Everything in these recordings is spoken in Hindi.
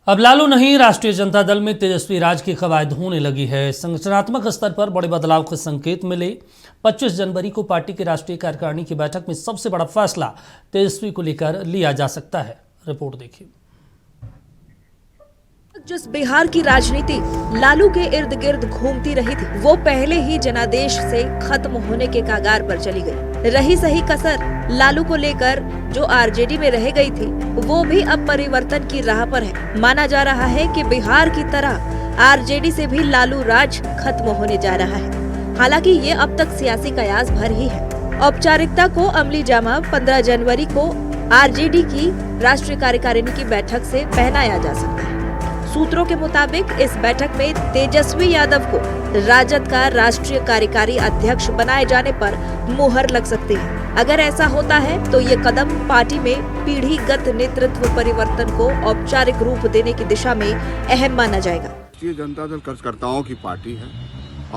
अब लालू नहीं, राष्ट्रीय जनता दल में तेजस्वी राज की कवायद होने लगी है। संगठनात्मक स्तर पर बड़े बदलाव के संकेत मिले। 25 जनवरी को पार्टी की राष्ट्रीय कार्यकारिणी की बैठक में सबसे बड़ा फैसला तेजस्वी को लेकर लिया जा सकता है। रिपोर्ट देखिए। जिस बिहार की राजनीति लालू के इर्द गिर्द घूमती रही थी, वो पहले ही जनादेश से खत्म होने के कगार पर चली गई। रही सही कसर लालू को लेकर जो आरजेडी में रह गई थी, वो भी अब परिवर्तन की राह पर है। माना जा रहा है कि बिहार की तरह आरजेडी से भी लालू राज खत्म होने जा रहा है। हालांकि ये अब तक सियासी कयास भर ही है। औपचारिकता को अमली जामा 15 जनवरी को आरजेडी की राष्ट्रीय कार्यकारिणी की बैठक से पहनाया जा सकता है। सूत्रों के मुताबिक इस बैठक में तेजस्वी यादव को राजद का राष्ट्रीय कार्यकारी अध्यक्ष बनाए जाने पर मुहर लग सकती है। अगर ऐसा होता है तो ये कदम पार्टी में पीढ़ीगत नेतृत्व परिवर्तन को औपचारिक रूप देने की दिशा में अहम माना जाएगा। राष्ट्रीय जनता दल कार्यकर्ताओं की पार्टी है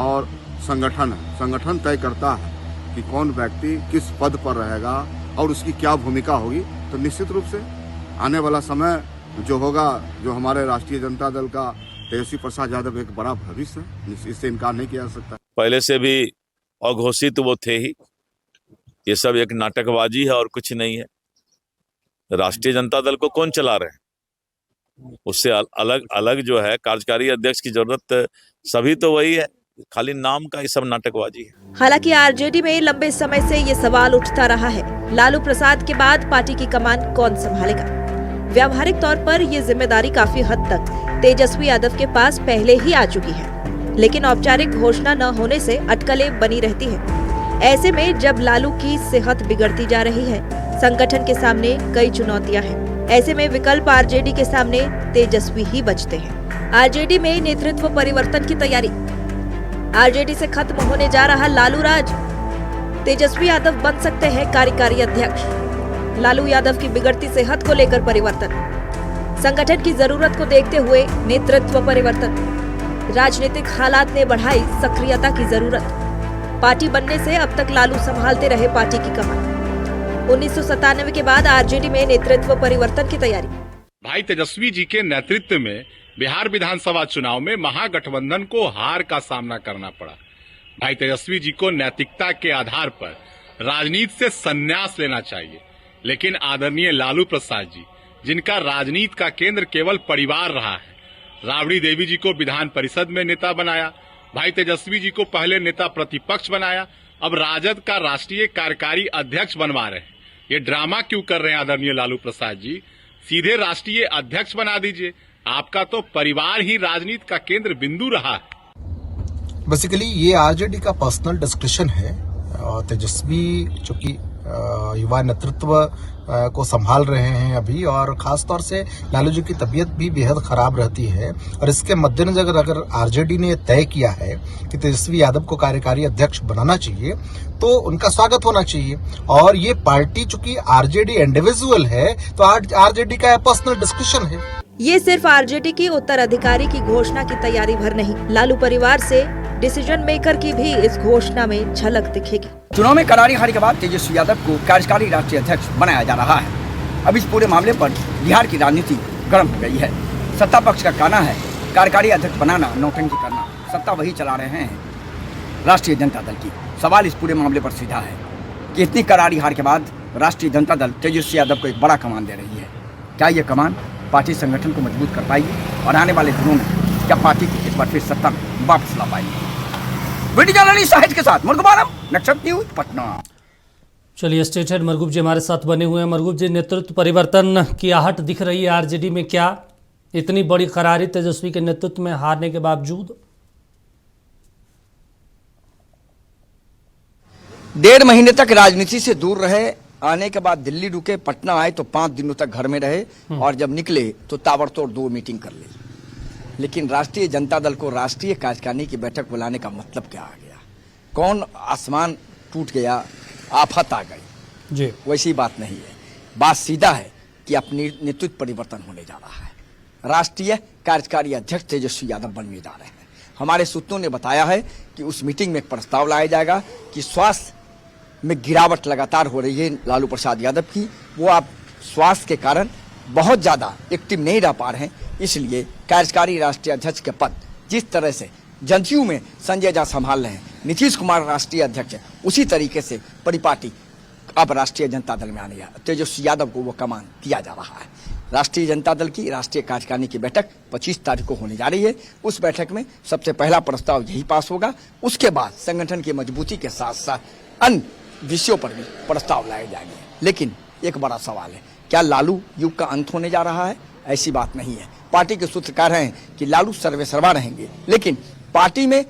और संगठन है। संगठन तय करता है कि कौन व्यक्ति किस पद पर रहेगा और उसकी क्या भूमिका होगी। तो निश्चित रूप से आने वाला समय जो होगा, जो हमारे राष्ट्रीय जनता दल का तेजस्वी प्रसाद यादव एक बड़ा भविष्य है, इससे इनकार नहीं किया जा सकता। पहले से भी अघोषित वो थे ही। ये सब एक नाटकबाजी है और कुछ नहीं है। राष्ट्रीय जनता दल को कौन चला रहे हैं? उससे अलग अलग जो है कार्यकारी अध्यक्ष की जरूरत सभी तो वही है, खाली नाम का ये सब नाटकबाजी है। हालांकि आरजेडी में लंबे समय से ये सवाल उठता रहा है, लालू प्रसाद के बाद पार्टी की कमान कौन संभालेगा। व्यावहारिक तौर पर ये जिम्मेदारी काफी हद तक तेजस्वी यादव के पास पहले ही आ चुकी है, लेकिन औपचारिक घोषणा न होने से अटकलें बनी रहती हैं। ऐसे में जब लालू की सेहत बिगड़ती जा रही है, संगठन के सामने कई चुनौतियां हैं। ऐसे में विकल्प आरजेडी के सामने तेजस्वी ही बचते हैं। आरजेडी में नेतृत्व परिवर्तन की तैयारी। आरजेडी से खत्म होने जा रहा लालू राज, तेजस्वी यादव बन सकते हैं कार्यकारी अध्यक्ष। लालू यादव की बिगड़ती सेहत को लेकर परिवर्तन, संगठन की जरूरत को देखते हुए नेतृत्व परिवर्तन, राजनीतिक हालात ने बढ़ाई सक्रियता की जरूरत। पार्टी बनने से अब तक लालू संभालते रहे पार्टी की कमान। 1997 के बाद आरजेडी में नेतृत्व परिवर्तन की तैयारी। भाई तेजस्वी जी के नेतृत्व में बिहार विधानसभा चुनाव में महागठबंधन को हार का सामना करना पड़ा। भाई तेजस्वी जी को नैतिकता के आधार पर राजनीति से संन्यास लेना चाहिए, लेकिन आदरणीय लालू प्रसाद जी, जिनका राजनीति का केंद्र केवल परिवार रहा है, राबड़ी देवी जी को विधान परिषद में नेता बनाया, भाई तेजस्वी जी को पहले नेता प्रतिपक्ष बनाया, अब राजद का राष्ट्रीय कार्यकारी अध्यक्ष बनवा रहे हैं। ये ड्रामा क्यों कर रहे हैं आदरणीय लालू प्रसाद जी? सीधे राष्ट्रीय अध्यक्ष बना दीजिए। आपका तो परिवार ही राजनीति का केंद्र बिंदु रहा है। बेसिकली ये आरजेडी का पर्सनल डिस्कशन है। तेजस्वी चूंकि युवा नेतृत्व को संभाल रहे हैं अभी, और खासतौर से लालू जी की तबीयत भी बेहद खराब रहती है, और इसके मद्देनजर अगर आरजेडी ने तय किया है कि तेजस्वी यादव को कार्यकारी अध्यक्ष बनाना चाहिए, तो उनका स्वागत होना चाहिए। और ये पार्टी चूंकि आरजेडी इंडिविजुअल है, तो आरजेडी का पर्सनल डिस्कशन है। ये सिर्फ आरजेडी की उत्तराधिकारी की घोषणा की तैयारी भर नहीं, लालू परिवार से डिसीजन मेकर की भी इस घोषणा में झलक दिखेगी। चुनाव में करारी हार के बाद तेजस्वी यादव को कार्यकारी राष्ट्रीय अध्यक्ष बनाया जा रहा है। अब इस पूरे मामले पर बिहार की राजनीति गर्म हो गई है। सत्ता पक्ष का कहना है कार्यकारी अध्यक्ष बनाना नौटंकी करना, सत्ता वही चला रहे हैं राष्ट्रीय जनता दल की। सवाल इस पूरे मामले पर सीधा है कि इतनी करारी हार के बाद राष्ट्रीय जनता दल तेजस्वी यादव को एक बड़ा कमान दे रही है। क्या ये कमान पार्टी संगठन को मजबूत कर पाएगी और आने वाले दिनों में क्या पार्टी को एक बार फिर सत्ता में वापस ला पाएगी? वीडियो जर्नलिस्ट साहिद के साथ मरगूब आलम, नक्षत्र न्यूज, पटना। चलिए, स्टेट हेड मरगूब जी हमारे साथ बने हुए हैं। मरगूब जी, नेतृत्व परिवर्तन की आहट दिख रही है आरजेडी में, क्या इतनी बड़ी करारी तेजस्वी के नेतृत्व में हारने के बावजूद? 1.5 महीने तक राजनीति से दूर रहे, आने के बाद दिल्ली रुके, पटना आए तो 5 दिनों तक घर में रहे, और जब निकले तो ताबड़तोड़ 2 मीटिंग कर ली। लेकिन राष्ट्रीय जनता दल को राष्ट्रीय कार्यकारिणी की बैठक बुलाने का मतलब क्या आ गया? कौन आसमान टूट गया, आफत आ गई जी? वैसी बात नहीं है। बात सीधा है कि अपनी नेतृत्व परिवर्तन होने जा रहा है। राष्ट्रीय कार्यकारी अध्यक्ष तेजस्वी यादव बनने जा रहे हैं। हमारे सूत्रों ने बताया है कि उस मीटिंग में एक प्रस्ताव लाया जाएगा कि स्वास्थ्य में गिरावट लगातार हो रही है लालू प्रसाद यादव की, वो आप स्वास्थ्य के कारण बहुत ज़्यादा एक्टिव नहीं रह पा रहे हैं, इसलिए कार्यकारी राष्ट्रीय अध्यक्ष के पद जिस तरह से जदयू में संजय झा संभाल रहे हैं, नीतीश कुमार राष्ट्रीय अध्यक्ष है, उसी तरीके से परिपाटी अब राष्ट्रीय जनता दल में आने है। तेजस्वी यादव को वो कमान दिया जा रहा है। राष्ट्रीय जनता दल की राष्ट्रीय कार्यकारिणी की बैठक 25 तारीख को होने जा रही है। उस बैठक में सबसे पहला प्रस्ताव यही पास होगा। उसके बाद संगठन की मजबूती के साथ साथ अन्य विषयों पर भी प्रस्ताव लाए जाएंगे। लेकिन एक बड़ा सवाल है, क्या लालू युग का अंत होने जा रहा है? ऐसी बात नहीं है। पार्टी के सूत्रकार हैं कि लालू सर्वेसर्वा रहेंगे, लेकिन पार्टी में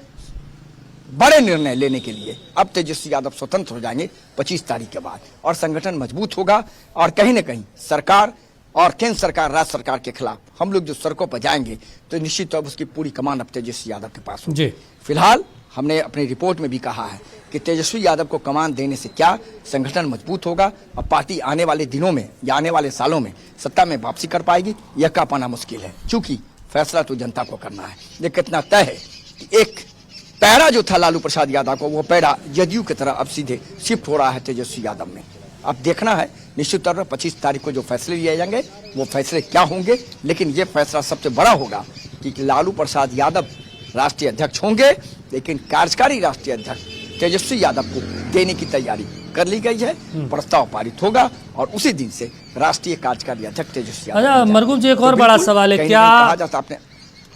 बड़े निर्णय लेने के लिए अब तेजस्वी यादव स्वतंत्र हो जाएंगे 25 तारीख के बाद, और संगठन मजबूत होगा। और कहीं न कहीं सरकार और केंद्र सरकार, राज्य सरकार के खिलाफ हम लोग जो सड़कों पर जाएंगे तो निश्चित तौर पर उसकी पूरी कमान अब तेजस्वी यादव के पास होगी। फिलहाल हमने अपनी रिपोर्ट में भी कहा है कि तेजस्वी यादव को कमान देने से क्या संगठन मजबूत होगा और पार्टी आने वाले दिनों में या आने वाले सालों में सत्ता में वापसी कर पाएगी, यह कह पाना मुश्किल है। चूंकि फैसला तो जनता को करना है। ये कितना तय है कि एक पैरा जो था लालू प्रसाद यादव को, वो पैरा जदयू की तरह अब सीधे शिफ्ट हो रहा है तेजस्वी यादव में। अब देखना है निश्चित तौर पर 25 तारीख को जो फैसले लिए जाएंगे वो फैसले क्या होंगे। लेकिन ये फैसला सबसे बड़ा होगा कि लालू प्रसाद यादव राष्ट्रीय अध्यक्ष होंगे, लेकिन कार्यकारी राष्ट्रीय अध्यक्ष तेजस्वी यादव को देने की तैयारी कर ली गई है। प्रस्ताव पारित होगा और उसी दिन से राष्ट्रीय कार्यकारी अध्यक्ष तेजस्वी यादव। अच्छा मरगूम जी, एक और बड़ा सवाल है, क्या कहा जाता आपने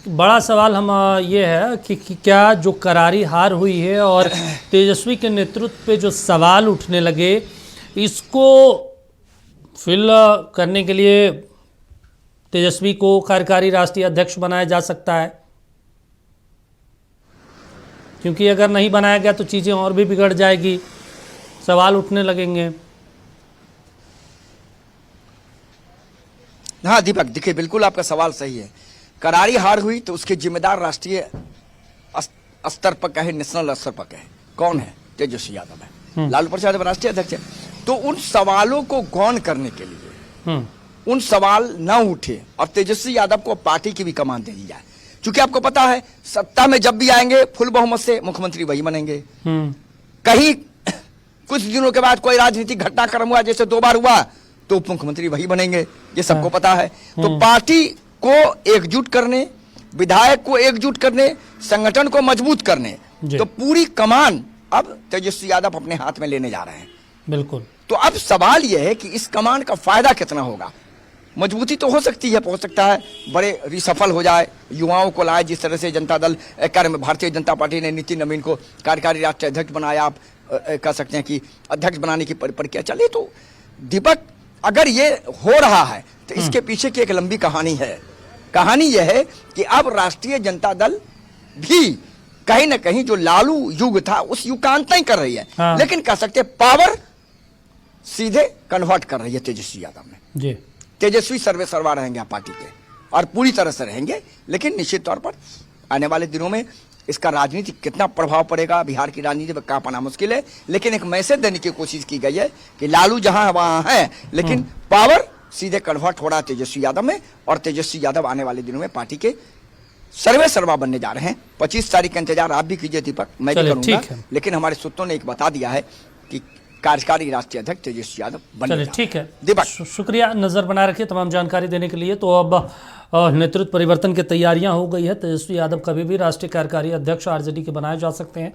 बड़ा सवाल हम ये है कि क्या जो करारी हार हुई है और तेजस्वी के नेतृत्व पे जो सवाल उठने लगे, इसको फिल करने के लिए तेजस्वी को कार्यकारी राष्ट्रीय अध्यक्ष बनाया जा सकता है? क्योंकि अगर नहीं बनाया गया तो चीज़ें और भी बिगड़ जाएगी, सवाल उठने लगेंगे। हाँ दीपक, देखिए बिल्कुल आपका सवाल सही है। करारी हार हुई तो उसके जिम्मेदार राष्ट्रीय स्तर पर कहे, नेशनल स्तर पर कहे, कौन है? तेजस्वी यादव है। लालू प्रसाद यादव राष्ट्रीय अध्यक्ष है। तो उन सवालों को गौन करने के लिए उन सवाल न उठे और तेजस्वी यादव को पार्टी की भी कमान दे दी जाए। क्योंकि आपको पता है सत्ता में जब भी आएंगे फुल बहुमत से मुख्यमंत्री वही बनेंगे। कहीं कुछ दिनों के बाद कोई राजनीतिक घटनाक्रम हुआ, जैसे 2 बार हुआ, तो उप मुख्यमंत्री वही बनेंगे, ये सबको पता है। तो पार्टी को एकजुट करने, विधायक को एकजुट करने, संगठन को मजबूत करने, तो पूरी कमान अब तेजस्वी यादव अपने हाथ में लेने जा रहे हैं। बिल्कुल। तो अब सवाल यह है कि इस कमान का फायदा कितना होगा। मजबूती तो हो सकती है, हो सकता है बड़े रिसफल हो जाए, युवाओं को लाए, जिस तरह से जनता दल कार्य में भारतीय जनता पार्टी ने नितिन नवीन को कार्यकारी राष्ट्रीय अध्यक्ष बनाया। आप कह सकते हैं कि अध्यक्ष बनाने की प्रक्रिया चले। तो दीपक, अगर ये हो रहा है तो इसके पीछे की एक लंबी कहानी है। कहानी यह है कि अब राष्ट्रीय जनता दल भी कहीं ना कहीं जो लालू युग था उस युग का अंत नहीं कर रही है, लेकिन कह सकते पावर सीधे कन्वर्ट कर रही है तेजस्वी यादव में। जी, तेजस्वी सर्वेसर्वा रहेंगे पार्टी के और पूरी तरह से रहेंगे। लेकिन निश्चित तौर पर आने वाले दिनों में इसका राजनीतिक कितना प्रभाव पड़ेगा बिहार की राजनीति पर कह पाना मुश्किल है। लेकिन एक मैसेज देने की कोशिश की गई है कि लालू जहां है वहां है, लेकिन पावर सीधे कन्वर्ट हो रहा है तेजस्वी यादव में, और तेजस्वी यादव आने वाले दिनों में पार्टी के सर्वेसर्वा बनने जा रहे हैं। 25 तारीख का इंतजार आप भी कीजिए दीपक, मैं भी करूंगा। लेकिन हमारे सूत्रों ने एक बता दिया है कि कार्यकारी राष्ट्रीय अध्यक्ष तेजस्वी यादव बने। ठीक है दीपक, शुक्रिया, नजर बना रखिए तमाम जानकारी देने के लिए। तो अब नेतृत्व परिवर्तन की तैयारियां हो गई है। तेजस्वी यादव कभी भी राष्ट्रीय कार्यकारी अध्यक्ष आरजेडी के बनाए जा सकते हैं।